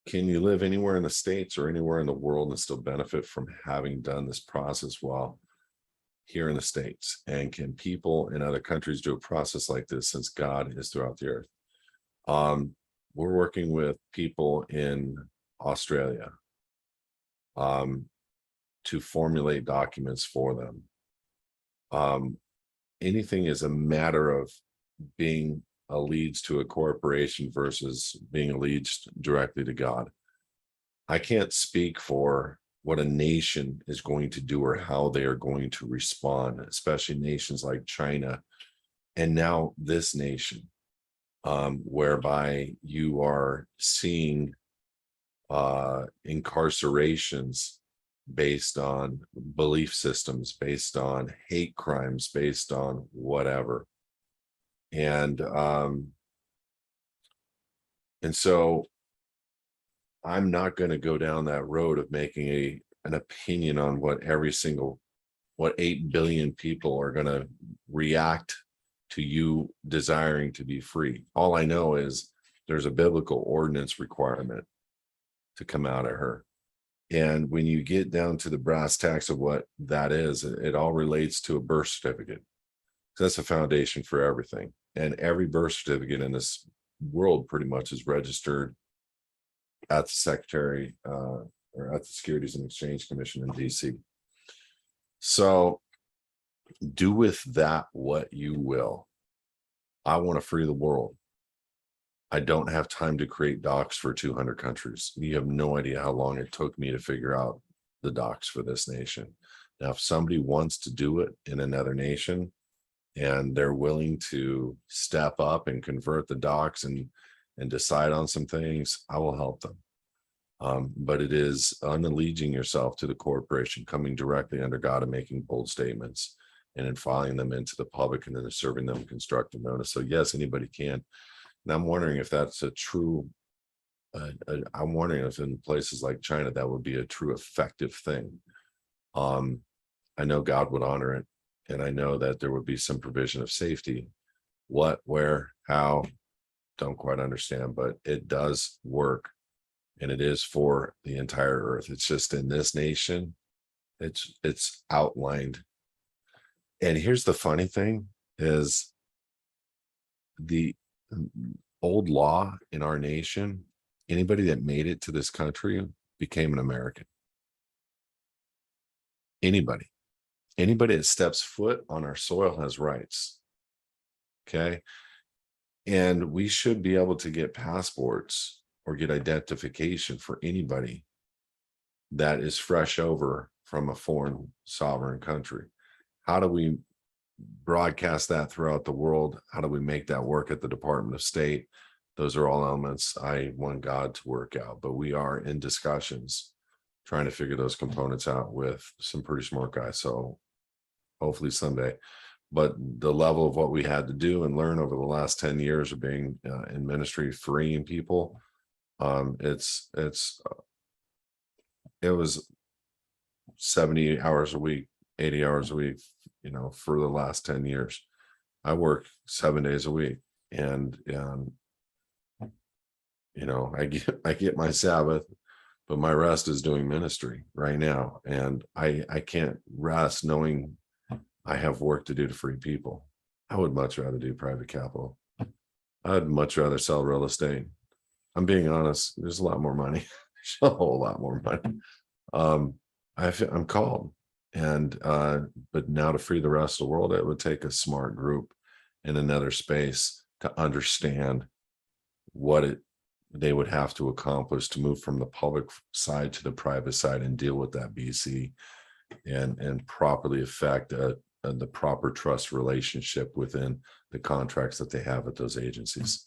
can you live anywhere in the States or anywhere in the world and still benefit from having done this process while here in the States? And can people in other countries do a process like this, since God is throughout the earth? We're working with people in Australia to formulate documents for them. Anything is a matter of being alleged to a corporation versus being alleged directly to God. I can't speak for what a nation is going to do or how they are going to respond, especially nations like China and now this nation, whereby you are seeing incarcerations based on belief systems, based on hate crimes, based on whatever. And so I'm not going to go down that road of making an opinion on what 8 billion people are going to react to you desiring to be free. All I know is there's a biblical ordinance requirement to come out of her. And when you get down to the brass tacks of what that is, it all relates to a birth certificate. That's the foundation for everything. And every birth certificate in this world pretty much is registered at the Secretary or at the Securities and Exchange Commission in DC. So do with that what you will. I want to free the world. I don't have time to create docs for 200 countries. You have no idea how long it took me to figure out the docs for this nation. Now, if somebody wants to do it in another nation and they're willing to step up and convert the docs and decide on some things, I will help them. But it is unalleging yourself to the corporation, coming directly under God and making bold statements and then filing them into the public and then serving them constructive notice. So yes, anybody can. And I'm wondering if that's a true, I'm wondering if in places like China, that would be a true effective thing. I know God would honor it. And I know that there would be some provision of safety. What, where, how, don't quite understand, but it does work. And it is for the entire earth. It's just in this nation, it's outlined. And here's the funny thing is the old law in our nation, anybody that made it to this country became an American. Anybody that steps foot on our soil has rights. Okay. And we should be able to get passports or get identification for anybody that is fresh over from a foreign sovereign country. How do we broadcast that throughout the world? How do we make that work at the Department of State? Those are all elements I want God to work out, but we are in discussions trying to figure those components out with some pretty smart guys. So hopefully someday. But the level of what we had to do and learn over the last 10 years of being in ministry, freeing people, it was 70 hours a week, 80 hours a week, for the last 10 years. I work 7 days a week, and I get my Sabbath, but my rest is doing ministry right now. And I can't rest knowing I have work to do to free people. I would much rather do private capital. I'd much rather sell real estate. I'm being honest, there's a lot more money, a whole lot more money. I'm called. And but now to free the rest of the world, it would take a smart group in another space to understand what they would have to accomplish to move from the public side to the private side and deal with that BC and properly affect the proper trust relationship within the contracts that they have at those agencies.